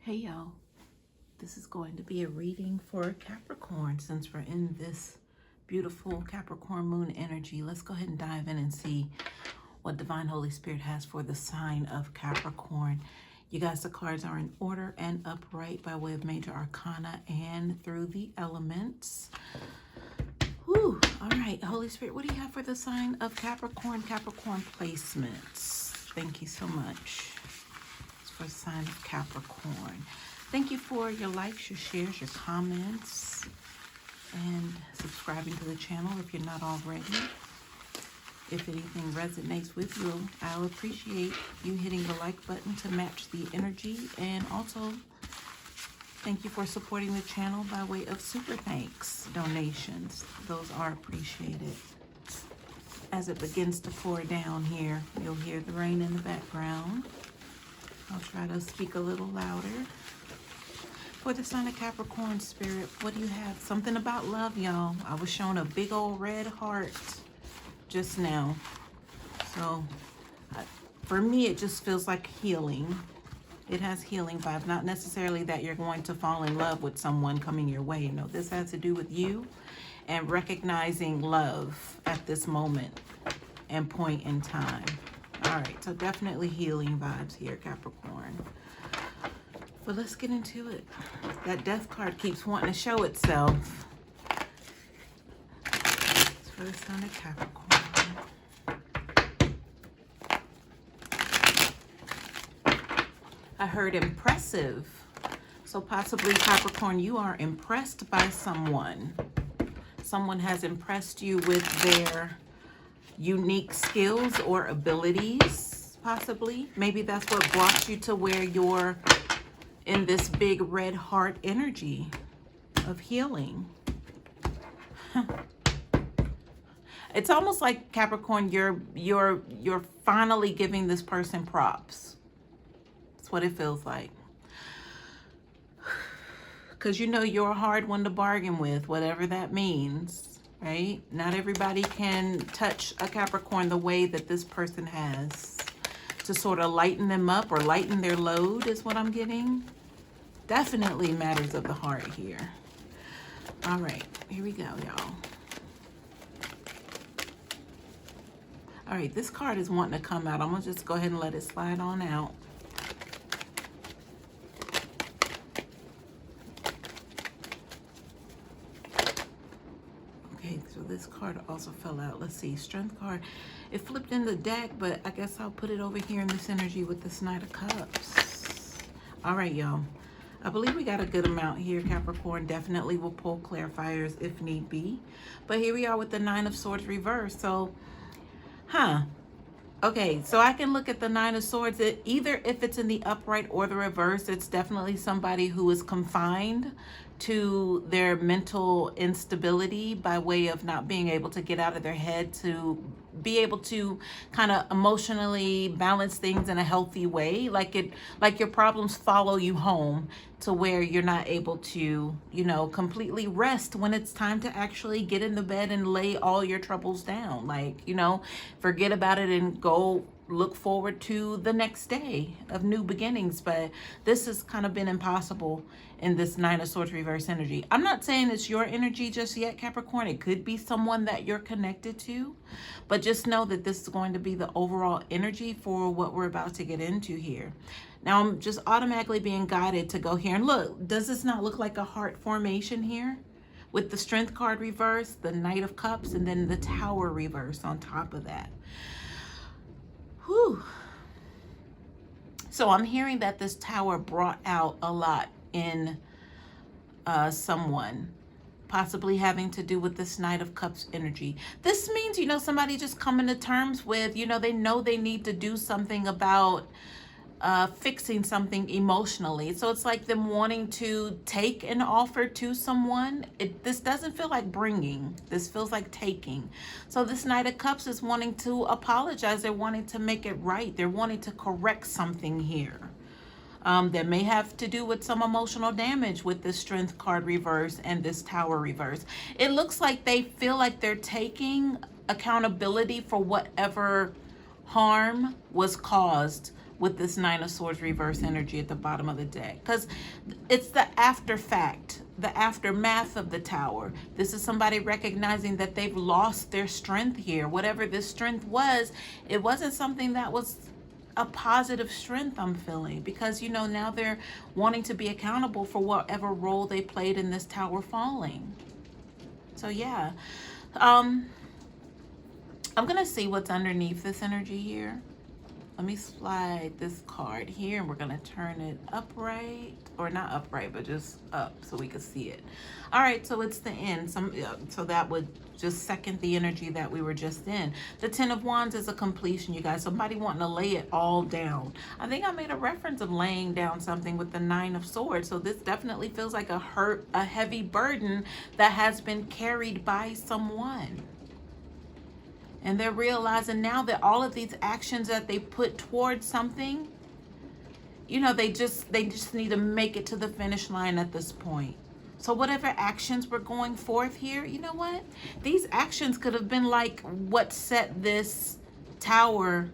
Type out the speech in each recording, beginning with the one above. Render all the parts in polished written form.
Hey y'all, this is going to be a reading for Capricorn since we're in this beautiful Capricorn moon energy. Let's go ahead and dive in and see what Divine Holy Spirit has for the sign of Capricorn. You guys, the cards are in order and upright by way of major arcana and through the elements. Whew. All right, Holy Spirit, what do you have for the sign of Capricorn? Capricorn placements. Thank you so much. For the sign of Capricorn. Thank you for your likes, your shares, your comments, and subscribing to the channel if you're not already. If anything resonates with you, I'll appreciate you hitting the like button to match the energy. And also, thank you for supporting the channel by way of super thanks donations. Those are appreciated. As it begins to pour down here, you'll hear the rain in the background. I'll try to speak a little louder. For the sign of Capricorn, Spirit, what do you have? Something about love, y'all. I was shown a big old red heart just now. So, for me, it just feels like healing. It has healing vibes. Not necessarily that you're going to fall in love with someone coming your way. No, this has to do with you and recognizing love at this moment and point in time. All right, so definitely healing vibes here, Capricorn. But let's get into it. That death card keeps wanting to show itself. It's for the sign of Capricorn. I heard impressive. So possibly, Capricorn, you are impressed by someone. Someone has impressed you with their unique skills or abilities, possibly. Maybe that's what brought you to where you're in this big red heart energy of healing. It's almost like, Capricorn, you're finally giving this person props. That's what it feels like. Because you know you're a hard one to bargain with, whatever that means. Right? Not everybody can touch a Capricorn the way that this person has to sort of lighten them up or lighten their load is what I'm getting. Definitely matters of the heart here. All right, here we go, y'all. All right, this card is wanting to come out. I'm going to just go ahead and let it slide on out. Okay, so this card also fell out. Let's see, Strength card. It flipped in the deck, but I guess I'll put it over here in this energy with the Knight of Cups. All right, y'all. I believe we got a good amount here, Capricorn. Definitely will pull clarifiers if need be. But here we are with the Nine of Swords reversed. So, okay, so I can look at the Nine of Swords. Either if it's in the upright or the reverse, it's definitely somebody who is confined to their mental instability by way of not being able to get out of their head, to be able to kind of emotionally balance things in a healthy way. Like your problems follow you home to where you're not able to, completely rest when it's time to actually get in the bed and lay all your troubles down. Like, forget about it and go look forward to the next day of new beginnings. But this has kind of been impossible in this Nine of Swords reverse energy. I'm not saying it's your energy just yet, Capricorn. It could be someone that you're connected to, but just know that this is going to be the overall energy for what we're about to get into here. Now I'm just automatically being guided to go here and look. Does this not look like a heart formation here? With the Strength card reverse, the Knight of Cups, and then the Tower reverse on top of that. Whew. So I'm hearing that this Tower brought out a lot in someone, possibly having to do with this Knight of Cups energy. This means, somebody just coming to terms with, they know they need to do something about fixing something emotionally. So it's like them wanting to take an offer to someone. This doesn't feel like bringing. This feels like taking. So this Knight of Cups is wanting to apologize. They're wanting to make it right. They're wanting to correct something here. That may have to do with some emotional damage with this Strength card reverse and this Tower reverse. It looks like they feel like they're taking accountability for whatever harm was caused with this Nine of Swords reverse energy at the bottom of the deck, because it's the after fact, the aftermath of the Tower. This is somebody recognizing that they've lost their strength here. Whatever this strength was, it wasn't something that was a positive strength, I'm feeling, because, you know, now they're wanting to be accountable for whatever role they played in this Tower falling. So yeah, I'm gonna see what's underneath this energy here. Let me slide this card here, and we're gonna turn it upright, or not upright, but just up so we can see it. All right, so it's the end. So that would just second the energy that we were just in. The Ten of Wands is a completion, you guys. Somebody wanting to lay it all down. I think I made a reference of laying down something with the Nine of Swords. So this definitely feels like a heavy burden that has been carried by someone. And they're realizing now that all of these actions that they put towards something, you know, they just need to make it to the finish line at this point. So whatever actions were going forth here, you know what? These actions could have been like what set this Tower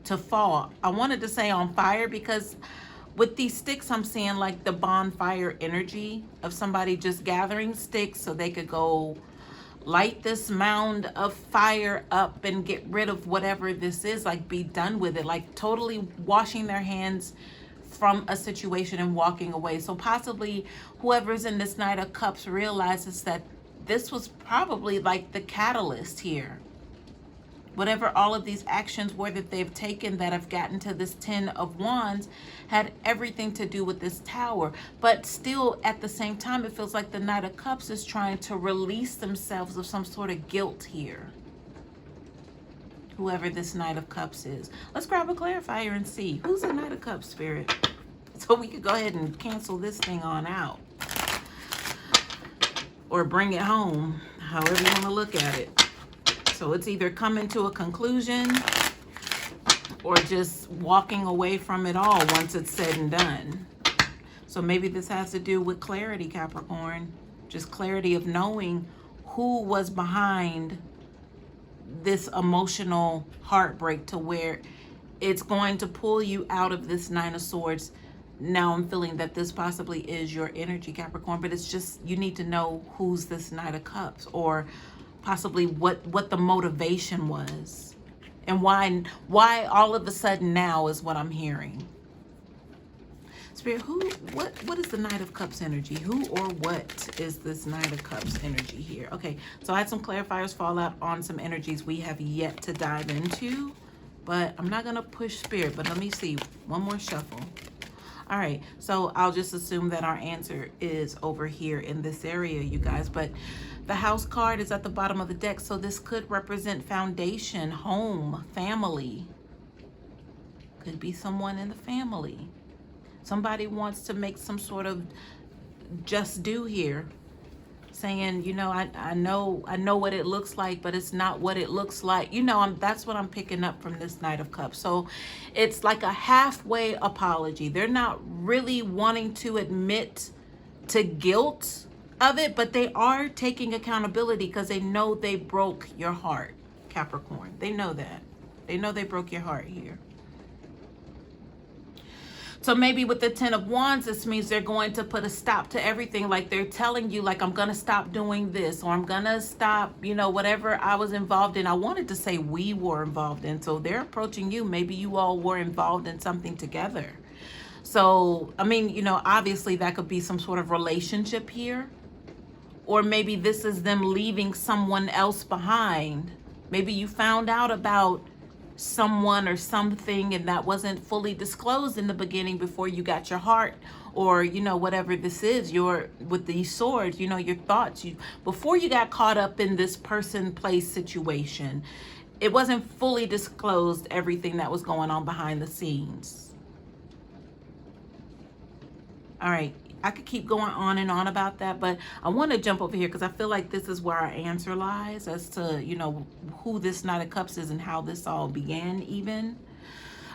to fall. I wanted to say on fire, because with these sticks, I'm seeing like the bonfire energy of somebody just gathering sticks so they could go light this mound of fire up and get rid of whatever this is, like be done with it, like totally washing their hands from a situation and walking away. So possibly whoever's in this Knight of Cups realizes that this was probably like the catalyst here. Whatever all of these actions were that they've taken that have gotten to this Ten of Wands had everything to do with this Tower. But still, at the same time, it feels like the Knight of Cups is trying to release themselves of some sort of guilt here. Whoever this Knight of Cups is. Let's grab a clarifier and see. Who's the Knight of Cups, Spirit? So we could go ahead and cancel this thing on out. Or bring it home, however you want to look at it. So it's either coming to a conclusion or just walking away from it all once it's said and done. So maybe this has to do with clarity, Capricorn. Just clarity of knowing who was behind this emotional heartbreak to where it's going to pull you out of this Nine of Swords. Now I'm feeling that this possibly is your energy, Capricorn, but it's just you need to know who's this Knight of Cups, or possibly what the motivation was, and why all of a sudden now is what I'm hearing. Spirit, what is the Knight of Cups energy? Who or what is this Knight of Cups energy here? Okay, so I had some clarifiers fall out on some energies we have yet to dive into, but I'm not gonna push Spirit, but let me see, one more shuffle. All right, so I'll just assume that our answer is over here in this area, you guys. But the House card is at the bottom of the deck, so this could represent foundation, home, family. Could be someone in the family. Somebody wants to make some sort of just do here, saying, you know, I know what it looks like, but it's not what it looks like. You know, that's what I'm picking up from this Knight of Cups. So it's like a halfway apology. They're not really wanting to admit to guilt of it, but they are taking accountability because they know they broke your heart, Capricorn. They know that. They know they broke your heart here. So maybe with the Ten of Wands, this means they're going to put a stop to everything. Like they're telling you, like, I'm going to stop doing this, or I'm going to stop, you know, whatever I was involved in. I wanted to say we were involved in. So they're approaching you. Maybe you all were involved in something together. So, I mean, you know, obviously that could be some sort of relationship here. Or maybe this is them leaving someone else behind. Maybe you found out about someone or something and that wasn't fully disclosed in the beginning before you got your heart, or you know, whatever this is, with these swords, you know, your thoughts, before you got caught up in this person place situation, it wasn't fully disclosed everything that was going on behind the scenes. All right, I could keep going on and on about that, but I want to jump over here because I feel like this is where our answer lies as to, you know, who this Knight of Cups is and how this all began even.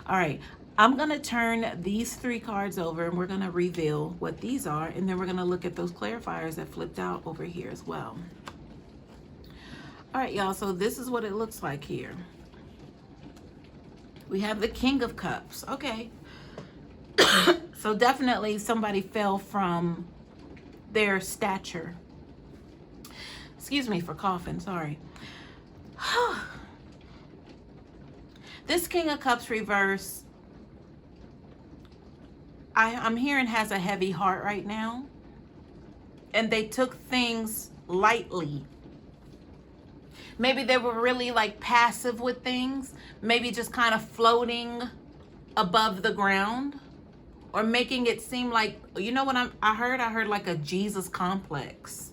All right, I'm going to turn these three cards over and we're going to reveal what these are, and then we're going to look at those clarifiers that flipped out over here as well. All right, y'all, so this is what it looks like here. We have the King of Cups. Okay. So definitely somebody fell from their stature. Excuse me for coughing, sorry. This King of Cups reverse, I'm hearing has a heavy heart right now. And they took things lightly. Maybe they were really like passive with things. Maybe just kind of floating above the ground. Or making it seem like, you know what I heard like a Jesus complex.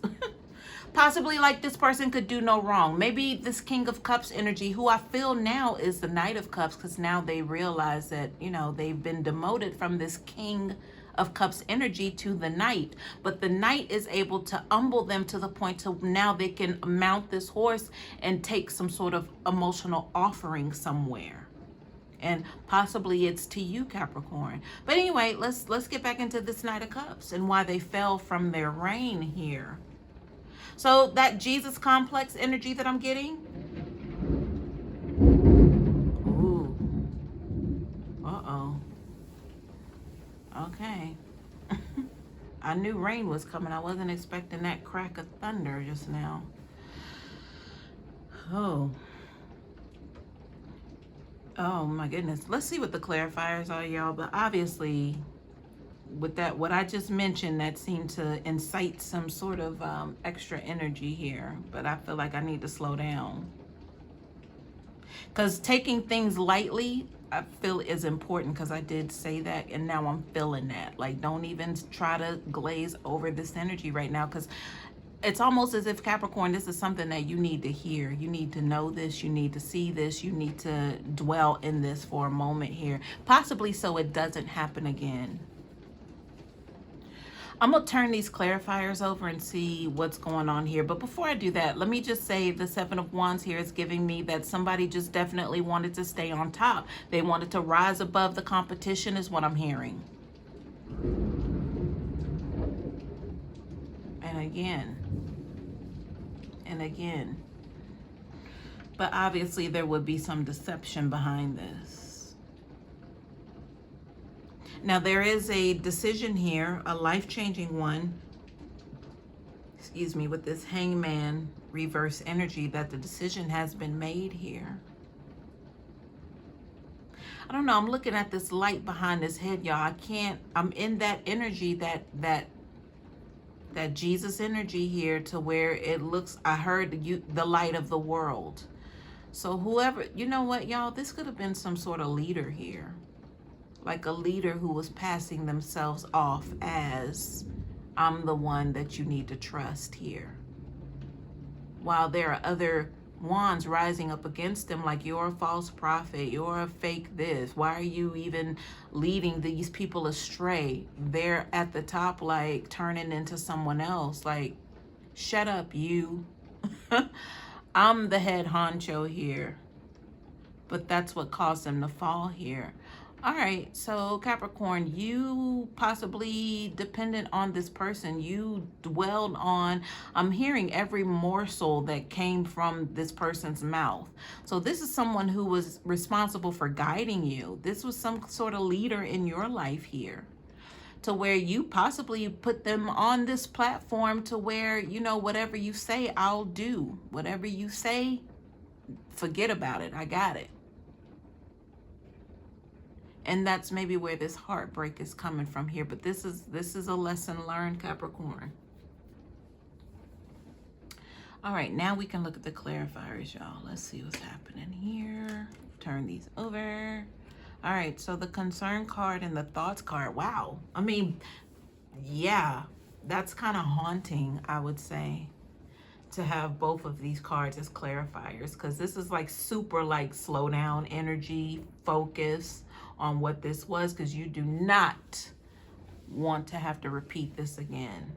Possibly like this person could do no wrong. Maybe this King of Cups energy, who I feel now is the Knight of Cups, because now they realize that, you know, they've been demoted from this King of Cups energy to the Knight. But the Knight is able to humble them to the point to now they can mount this horse and take some sort of emotional offering somewhere. And possibly it's to you, Capricorn. But anyway, let's get back into this Knight of Cups and why they fell from their reign here. So that Jesus complex energy that I'm getting. Ooh. Uh-oh. Okay. I knew rain was coming. I wasn't expecting that crack of thunder just now. Oh. Oh my goodness. Let's see what the clarifiers are, y'all. But obviously, with that, what I just mentioned, that seemed to incite some sort of extra energy here. But I feel like I need to slow down. Because taking things lightly, I feel is important, because I did say that, and now I'm feeling that. Like, don't even try to glaze over this energy right now, because it's almost as if, Capricorn, this is something that you need to hear. You need to know this. You need to see this. You need to dwell in this for a moment here, possibly so it doesn't happen again. I'm going to turn these clarifiers over and see what's going on here. But before I do that, let me just say the Seven of Wands here is giving me that somebody just definitely wanted to stay on top. They wanted to rise above the competition is what I'm hearing. And again. And again. But obviously there would be some deception behind this. Now, there is a decision here, a life-changing one, excuse me, with this Hangman reverse energy, that the decision has been made here. I don't know, I'm looking at this light behind his head, y'all. I'm in that energy, that Jesus energy here, to where it looks, I heard the light of the world. So whoever, you know what, y'all, this could have been some sort of leader here. Like a leader who was passing themselves off as, I'm the one that you need to trust here. While there are other wands rising up against them, like, you're a false prophet, you're a fake this, why are you even leading these people astray? They're at the top, like, turning into someone else. Like, shut up, you. I'm the head honcho here. But that's what caused them to fall here. All right, so Capricorn, you possibly dependent on this person. You dwelled on, I'm hearing every morsel that came from this person's mouth. So this is someone who was responsible for guiding you. This was some sort of leader in your life here, to where you possibly put them on this platform to where, you know, whatever you say, I'll do. Whatever you say, forget about it. I got it. And that's maybe where this heartbreak is coming from here. But this is a lesson learned, Capricorn. All right, now we can look at the clarifiers, y'all. Let's see what's happening here. Turn these over. All right, so the concern card and the thoughts card. Wow. I mean, yeah, that's kind of haunting, I would say, to have both of these cards as clarifiers, because this is like super like slow down energy, focus on what this was, because you do not want to have to repeat this again.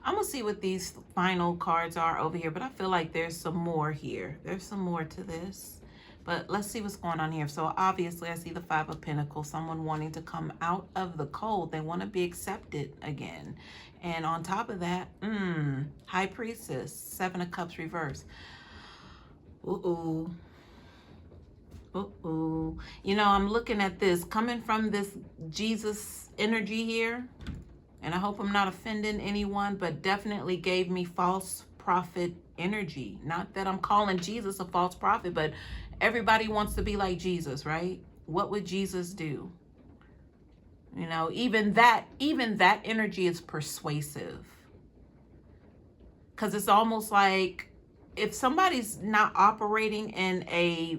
I'm gonna see what these final cards are over here, but I feel like there's some more here. There's some more to this, but let's see what's going on here. So obviously I see the Five of Pentacles, someone wanting to come out of the cold. They want to be accepted again. And on top of that, High Priestess, Seven of Cups reverse. Uh-oh. Uh-oh. You know, I'm looking at this coming from this Jesus energy here, and I hope I'm not offending anyone, but definitely gave me false prophet energy. Not that I'm calling Jesus a false prophet, but everybody wants to be like Jesus, right? What would Jesus do? You know, even that energy is persuasive. Because it's almost like if somebody's not operating in a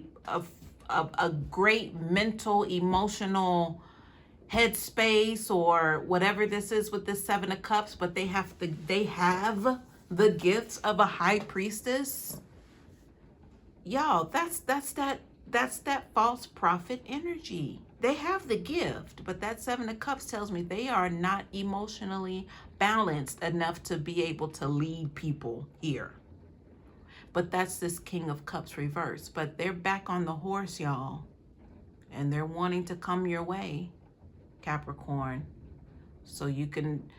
great mental, emotional headspace or whatever this is with this Seven of Cups, but they have the gifts of a high priestess. Y'all, that's that false prophet energy. They have the gift, but that Seven of Cups tells me they are not emotionally balanced enough to be able to lead people here. But that's this King of Cups reverse. But they're back on the horse, y'all. And they're wanting to come your way, Capricorn. So you can,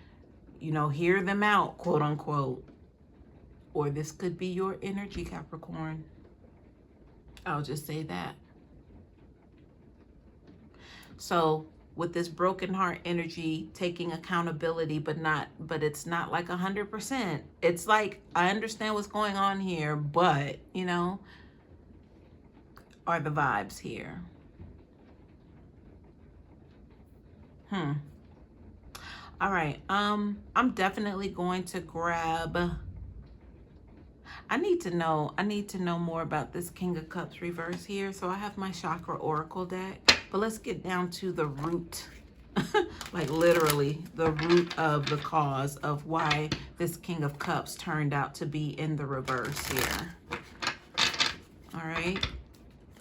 you know, hear them out, quote unquote. Or this could be your energy, Capricorn. I'll just say that. So with this broken heart energy, taking accountability, but it's not like 100%. It's like, I understand what's going on here, but, you know, are the vibes here. All right. I'm definitely going to grab, I need to know more about this King of Cups reverse here. So I have my Chakra Oracle deck. But let's get down to the root, like literally the root of the cause of why this King of Cups turned out to be in the reverse here. All right,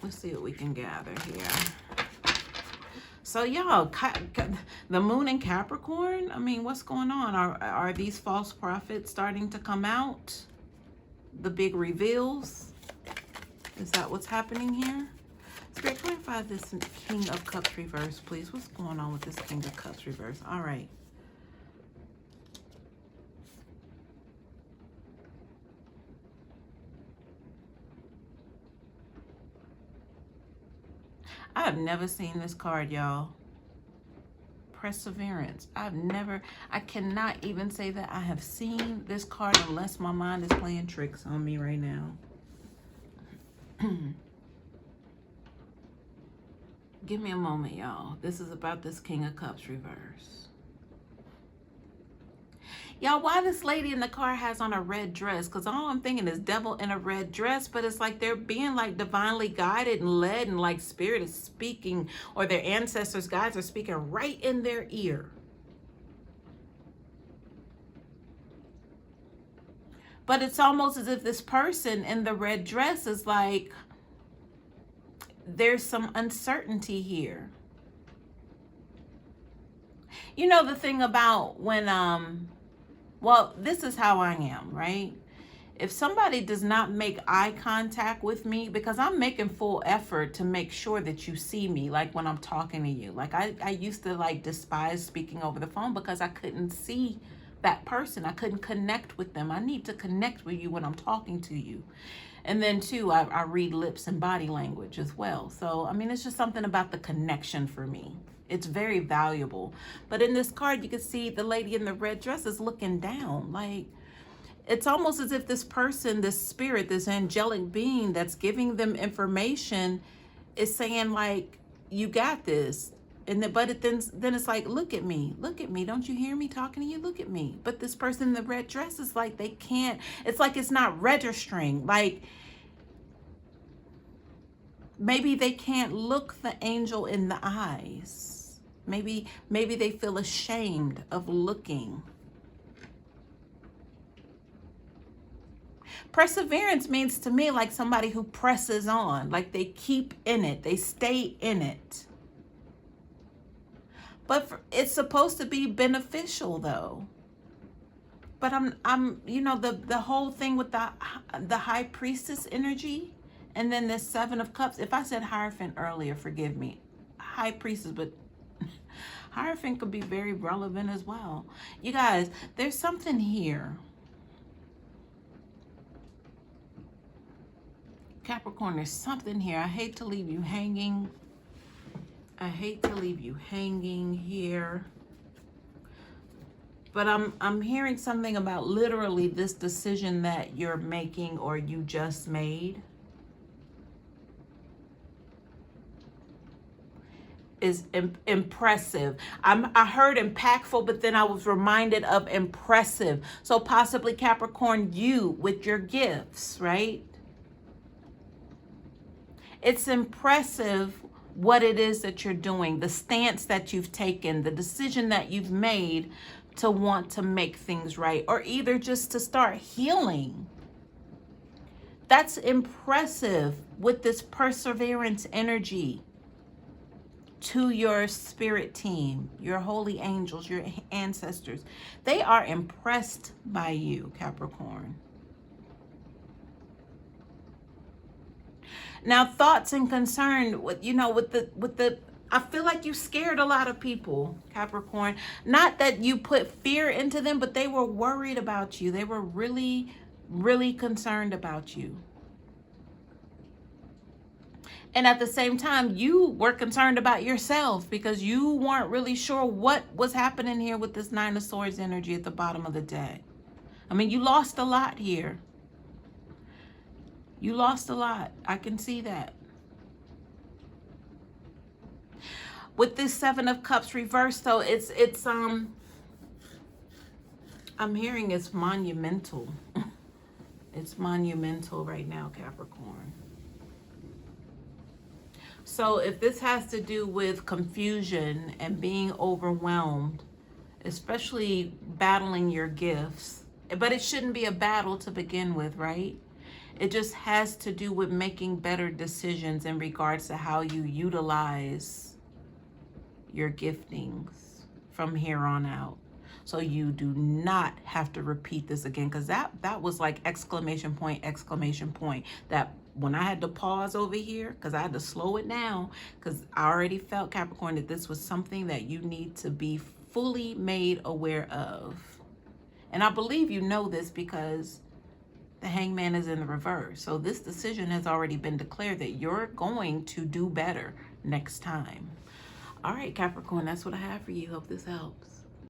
let's see what we can gather here. So y'all, the moon in Capricorn, I mean, what's going on? Are these false prophets starting to come out? The big reveals? Is that what's happening here? Spirit, clarify this King of Cups reverse, please. What's going on with this King of Cups reverse? All right. I have never seen this card, y'all. Perseverance. I cannot even say that I have seen this card unless my mind is playing tricks on me right now. Give me a moment, y'all. This is about this King of Cups reverse. Y'all, why this lady in the car has on a red dress? Because all I'm thinking is devil in a red dress, but it's like they're being like divinely guided and led, and like spirit is speaking, or their ancestors, guides are speaking right in their ear. But it's almost as if this person in the red dress is like, there's some uncertainty here. You know, the thing about when, well, this is how I am, right? If somebody does not make eye contact with me, because I'm making full effort to make sure that you see me, like when I'm talking to you. Like I used to like despise speaking over the phone because I couldn't see that person. I couldn't connect with them. I need to connect with you when I'm talking to you. And then too, I read lips and body language as well. So, I mean, it's just something about the connection for me. It's very valuable. But in this card, you can see the lady in the red dress is looking down. Like, it's almost as if this person, this spirit, this angelic being that's giving them information is saying like, you got this. And then it's like, look at me, don't you hear me talking to you? Look at me. But this person in the red dress is like, they can't, it's like it's not registering. Like maybe they can't look the angel in the eyes. Maybe they feel ashamed of looking. Perseverance means to me like somebody who presses on, like they keep in it, they stay in it. But it's supposed to be beneficial though. But I'm you know, the whole thing with the high priestess energy, and then this Seven of Cups. If I said Hierophant earlier, forgive me. High priestess, but Hierophant could be very relevant as well. You guys, there's something here. Capricorn, there's something here. I hate to leave you hanging. I hate to leave you hanging here. But I'm hearing something about literally this decision that you're making or you just made is impressive. I heard impactful, but then I was reminded of impressive. So possibly Capricorn, you with your gifts, right? It's impressive what it is that you're doing, the stance that you've taken, the decision that you've made to want to make things right, or either just to start healing. That's impressive with this perseverance energy to your spirit team, your holy angels, your ancestors. They are impressed by you, Capricorn. Now, thoughts and concern with, with the I feel like you scared a lot of people, Capricorn. Not that you put fear into them, but they were worried about you. They were really, really concerned about you. And at the same time, you were concerned about yourself because you weren't really sure what was happening here with this Nine of Swords energy at the bottom of the deck. I mean, you lost a lot here. You lost a lot. I can see that. With this Seven of Cups reversed, though, I'm hearing it's monumental. It's monumental right now, Capricorn. So if this has to do with confusion and being overwhelmed, especially battling your gifts, but it shouldn't be a battle to begin with, right? It just has to do with making better decisions in regards to how you utilize your giftings from here on out. So you do not have to repeat this again, because that was like exclamation point. That when I had to pause over here, because I had to slow it down, because I already felt, Capricorn, that this was something that you need to be fully made aware of. And I believe you know this because the Hangman is in the reverse. So this decision has already been declared that you're going to do better next time. All right, Capricorn, that's what I have for you. Hope this helps.